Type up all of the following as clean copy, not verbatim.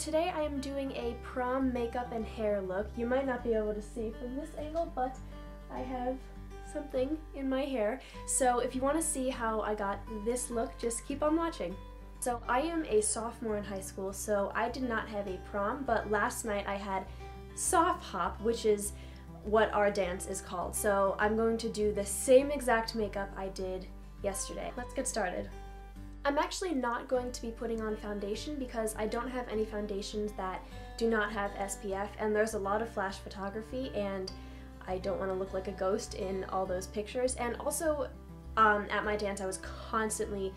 today I am doing a prom makeup and hair look. You might not be able to see from this angle, but I have something in my hair. So if you want to see how I got this look, just keep on watching. So I am a sophomore in high school, so I did not have a prom, but last night I had soft hop, which is what our dance is called. So I'm going to do the same exact makeup I did yesterday. Let's get started. I'm actually not going to be putting on foundation because I don't have any foundations that do not have SPF, and there's a lot of flash photography and I don't want to look like a ghost in all those pictures. And also at my dance I was constantly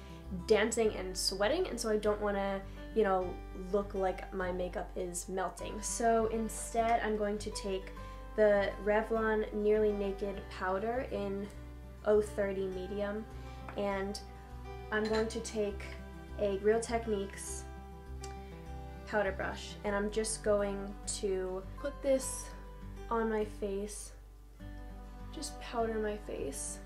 dancing and sweating, and so I don't want to, you know, look like my makeup is melting. So instead I'm going to take the Revlon Nearly Naked powder in 030 medium, and I'm going to take a Real Techniques powder brush, and I'm just going to put this on my face, just powder my face.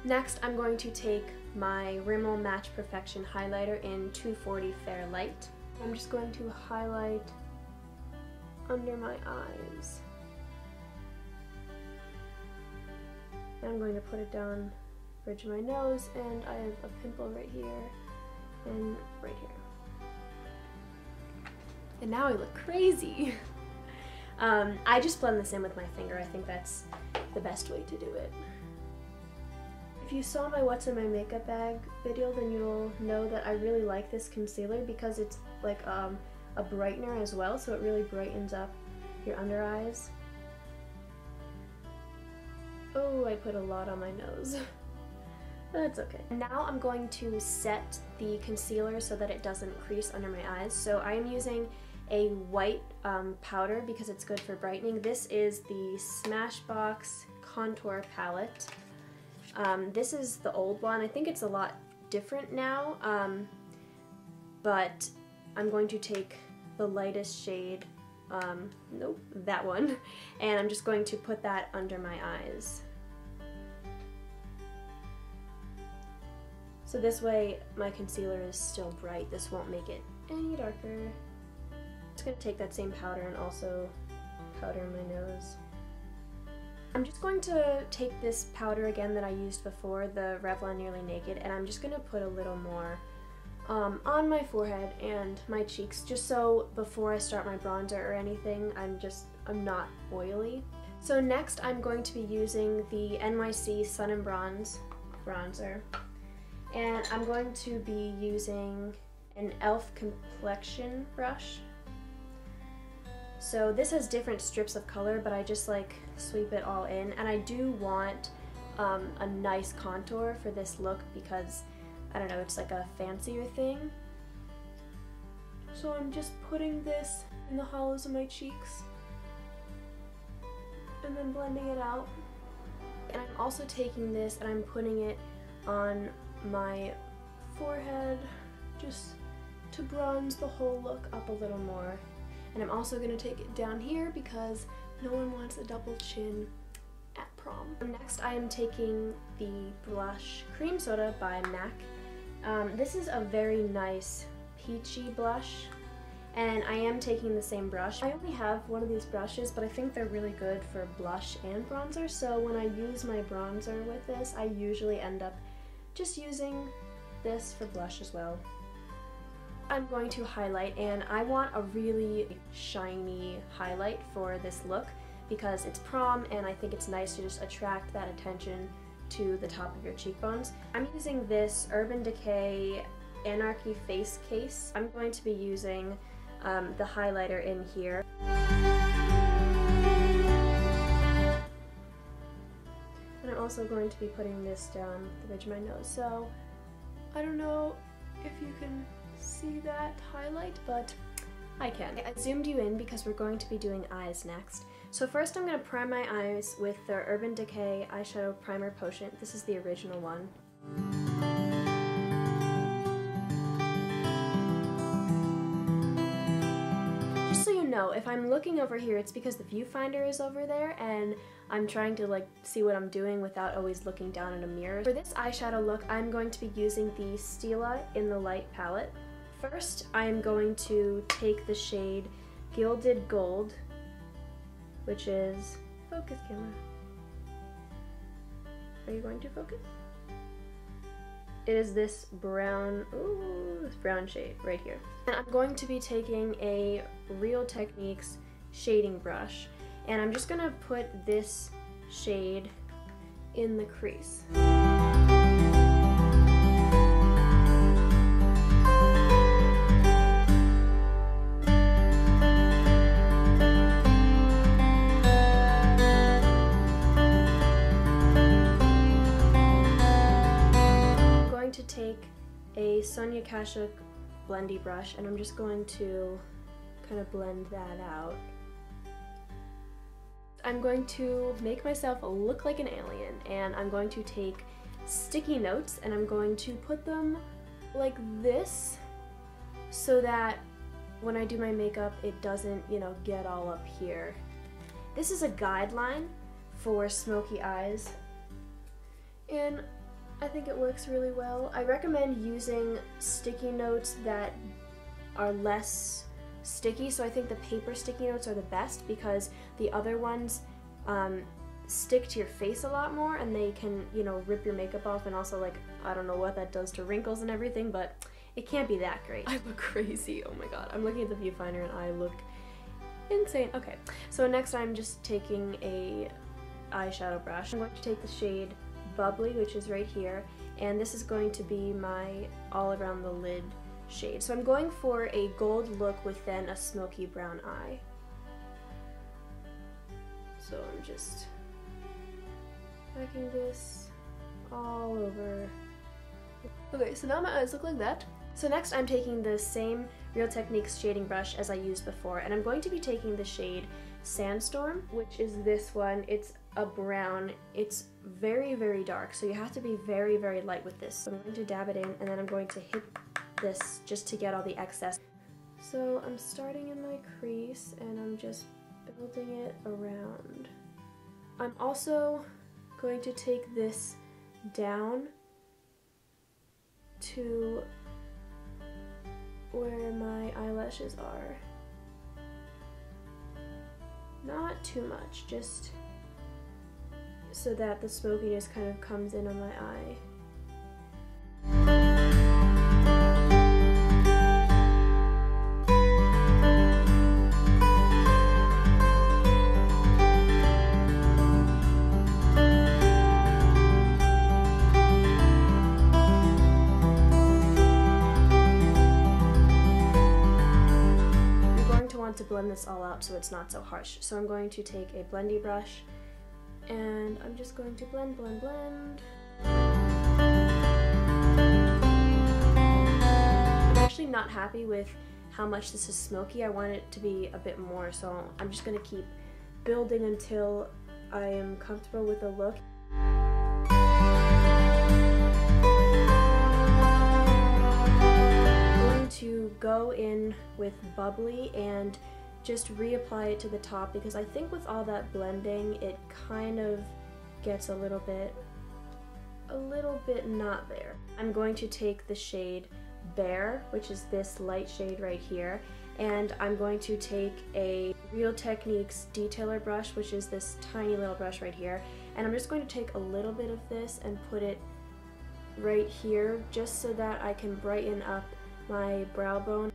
Next, I'm going to take my Rimmel Match Perfection highlighter in 240 Fair Light. I'm just going to highlight under my eyes. I'm going to put it down the bridge of my nose, and I have a pimple right here and right here. And now I look crazy. I just blend this in with my finger. I think that's the best way to do it. If you saw my What's in My Makeup Bag video, then you'll know that I really like this concealer because it's like a brightener as well, so it really brightens up your under eyes. Oh, I put a lot on my nose. That's okay. Now I'm going to set the concealer so that it doesn't crease under my eyes. So I am using a white powder because it's good for brightening. This is the Smashbox Contour Palette. This is the old one. I think it's a lot different now, but I'm going to take the lightest shade, nope, that one, and I'm just going to put that under my eyes. So this way my concealer is still bright. This won't make it any darker. I'm just going to take that same powder and also powder my nose. I'm just going to take this powder again that I used before, the Revlon Nearly Naked, and I'm just going to put a little more on my forehead and my cheeks, just so before I start my bronzer or anything, I'm not oily. So next I'm going to be using the NYC Sun and Bronze bronzer, and I'm going to be using an e.l.f. complexion brush. So this has different strips of color, but I just like sweep it all in, and I do want a nice contour for this look because, I don't know, it's like a fancier thing. So I'm just putting this in the hollows of my cheeks and then blending it out. And I'm also taking this and I'm putting it on my forehead just to bronze the whole look up a little more. And I'm also going to take it down here because no one wants a double chin at prom. Next I am taking the blush Cream Soda by MAC. This is a very nice peachy blush, and I am taking the same brush. I only have one of these brushes, but I think they're really good for blush and bronzer, so when I use my bronzer with this, I usually end up just using this for blush as well. I'm going to highlight, and I want a really shiny highlight for this look because it's prom and I think it's nice to just attract that attention to the top of your cheekbones. I'm using this Urban Decay Anarchy Face Case. I'm going to be using the highlighter in here. And I'm also going to be putting this down the bridge of my nose. So I don't know if you can see that highlight, but I can. I zoomed you in because we're going to be doing eyes next. So first I'm going to prime my eyes with the Urban Decay Eyeshadow Primer Potion. This is the original one. Just so you know, if I'm looking over here, it's because the viewfinder is over there and I'm trying to like see what I'm doing without always looking down in a mirror. For this eyeshadow look, I'm going to be using the Stila In the Light palette First, I am going to take the shade Gilded Gold, which is, focus camera. Are you going to focus? It is this brown, ooh, this brown shade right here. And I'm going to be taking a Real Techniques shading brush, and I'm just gonna put this shade in the crease. Take a Sonia Kashuk blendy brush, and I'm just going to kind of blend that out. I'm going to make myself look like an alien, and I'm going to take sticky notes and I'm going to put them like this so that when I do my makeup it doesn't, you know, get all up here. This is a guideline for smoky eyes, and I think it works really well. I recommend using sticky notes that are less sticky, so I think the paper sticky notes are the best because the other ones stick to your face a lot more and they can, you know, rip your makeup off, and also, like, I don't know what that does to wrinkles and everything, but it can't be that great. I look crazy, oh my god. I'm looking at the viewfinder and I look insane. Okay, so next I'm just taking a eyeshadow brush. I'm going to take the shade Bubbly, which is right here, and this is going to be my all around the lid shade. So I'm going for a gold look with then a smoky brown eye. So I'm just packing this all over. Okay, so now my eyes look like that. So next I'm taking the same Real Techniques shading brush as I used before, and I'm going to be taking the shade Sandstorm, which is this one. It's a brown. It's very, very dark, so you have to be very, very light with this. So I'm going to dab it in, and then I'm going to hit this just to get all the excess. So I'm starting in my crease, and I'm just building it around. I'm also going to take this down to where my eyelashes are. Not too much, just so that the smokiness kind of comes in on my eye. To blend this all out so it's not so harsh. So I'm going to take a blendy brush and I'm just going to blend, blend, blend. I'm actually not happy with how much this is smoky. I want it to be a bit more, so I'm just going to keep building until I am comfortable with the look. To go in with Bubbly and just reapply it to the top, because I think with all that blending it kind of gets a little bit not there. I'm going to take the shade Bear, which is this light shade right here, and I'm going to take a Real Techniques detailer brush, which is this tiny little brush right here, and I'm just going to take a little bit of this and put it right here just so that I can brighten up my brow bone.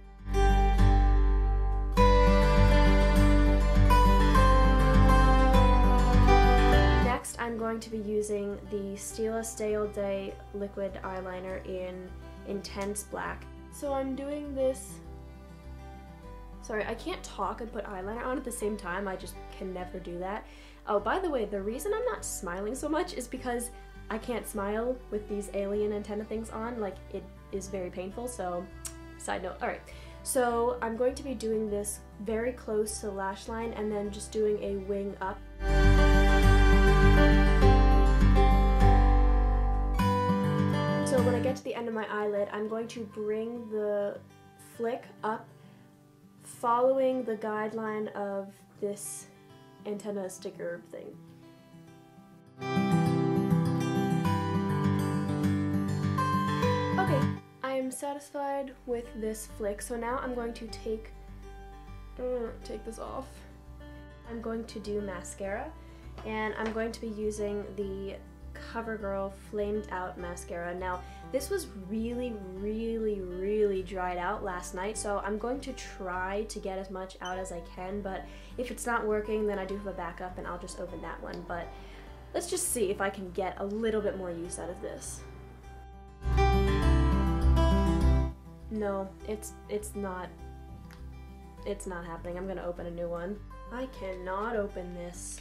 Next, I'm going to be using the Stila Stay All Day liquid eyeliner in Intense Black. So I'm doing this. Sorry, I can't talk and put eyeliner on at the same time. I just can never do that. Oh, by the way, the reason I'm not smiling so much is because I can't smile with these alien antenna things on. Like, it is very painful, so side note. Alright, so I'm going to be doing this very close to the lash line and then just doing a wing up. So when I get to the end of my eyelid, I'm going to bring the flick up following the guideline of this antenna sticker thing. Okay, I I'm satisfied with this flick, so now I'm going to take this off. I'm going to do mascara, and I'm going to be using the CoverGirl Flamed Out Mascara. Now, this was really dried out last night, so I'm going to try to get as much out as I can, but if it's not working, then I do have a backup, and I'll just open that one. But let's just see if I can get a little bit more use out of this. No, it's not happening. I'm gonna open a new one. I cannot open this.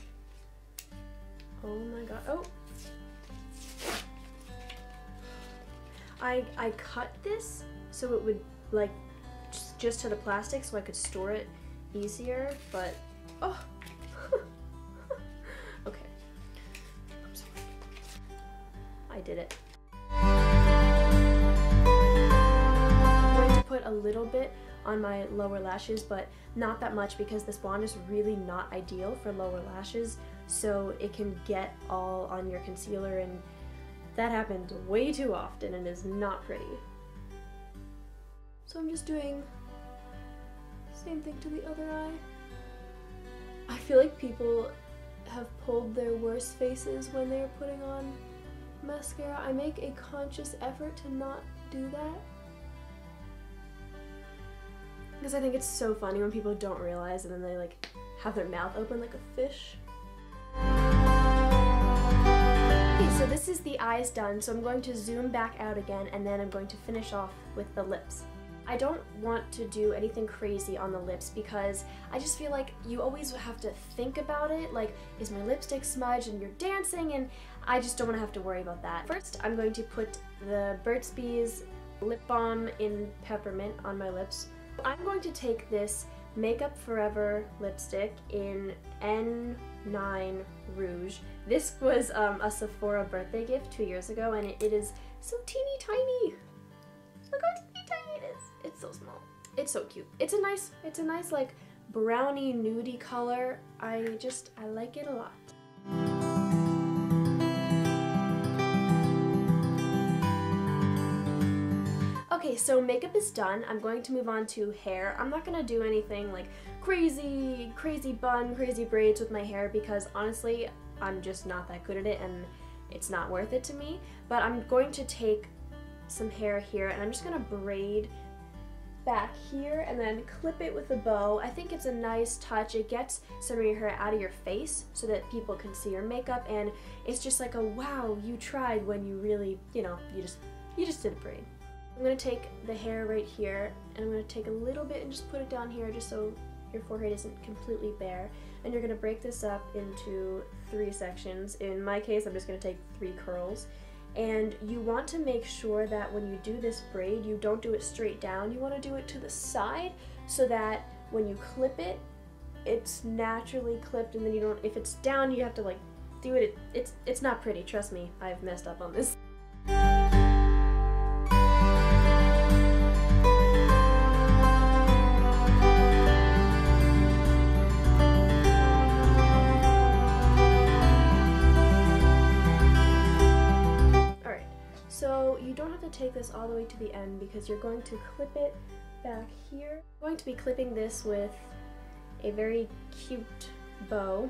Oh my god. Oh! I cut this so it would, like, just to the plastic so I could store it easier, but oh! Okay. I'm sorry. I did it. Put a little bit on my lower lashes, but not that much because this wand is really not ideal for lower lashes, so it can get all on your concealer, and that happens way too often and is not pretty. So I'm just doing the same thing to the other eye. I feel like people have pulled their worst faces when they're putting on mascara. I make a conscious effort to not do that, because I think it's so funny when people don't realize and then they like have their mouth open like a fish. Okay, so this is the eyes done, so I'm going to zoom back out again, and then I'm going to finish off with the lips. I don't want to do anything crazy on the lips because I just feel like you always have to think about it, like, is my lipstick smudged, and you're dancing, and I just don't want to have to worry about that. First, I'm going to put the Burt's Bees lip balm in peppermint on my lips. I'm going to take this Makeup Forever lipstick in N9 Rouge. This was a Sephora birthday gift 2 years ago, and it is so teeny tiny. Look how teeny tiny it is. It's so small. It's so cute. It's a nice like brownie nudie color. I like it a lot. Okay, so makeup is done. I'm going to move on to hair. I'm not gonna do anything like crazy bun, crazy braids with my hair because honestly, I'm just not that good at it and it's not worth it to me. But I'm going to take some hair here and I'm just gonna braid back here and then clip it with a bow. I think it's a nice touch. It gets some of your hair out of your face so that people can see your makeup, and it's just like a wow, you tried when you really, you know, you just did a braid. I'm going to take the hair right here, and I'm going to take a little bit and just put it down here just so your forehead isn't completely bare. And you're going to break this up into 3 sections. In my case, I'm just going to take 3 curls. And you want to make sure that when you do this braid, you don't do it straight down. You want to do it to the side so that when you clip it, it's naturally clipped, and then you don't, if it's down, you have to like do it. It's not pretty. Trust me, I've messed up on this. So you don't have to take this all the way to the end because you're going to clip it back here. I'm going to be clipping this with a very cute bow.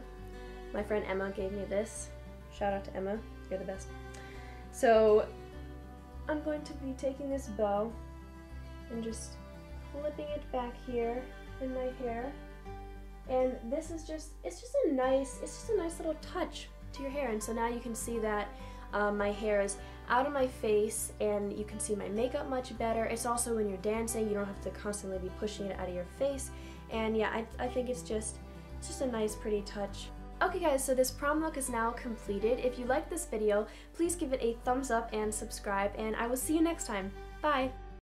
My friend Emma gave me this. Shout out to Emma, you're the best. So I'm going to be taking this bow and just flipping it back here in my hair. And this is it's just a nice little touch to your hair. And so now you can see that my hair is out of my face and you can see my makeup much better. It's also when you're dancing, you don't have to constantly be pushing it out of your face. And yeah, I think it's just a nice pretty touch. Okay guys, so this prom look is now completed. If you liked this video, please give it a thumbs up and subscribe, and I will see you next time. Bye!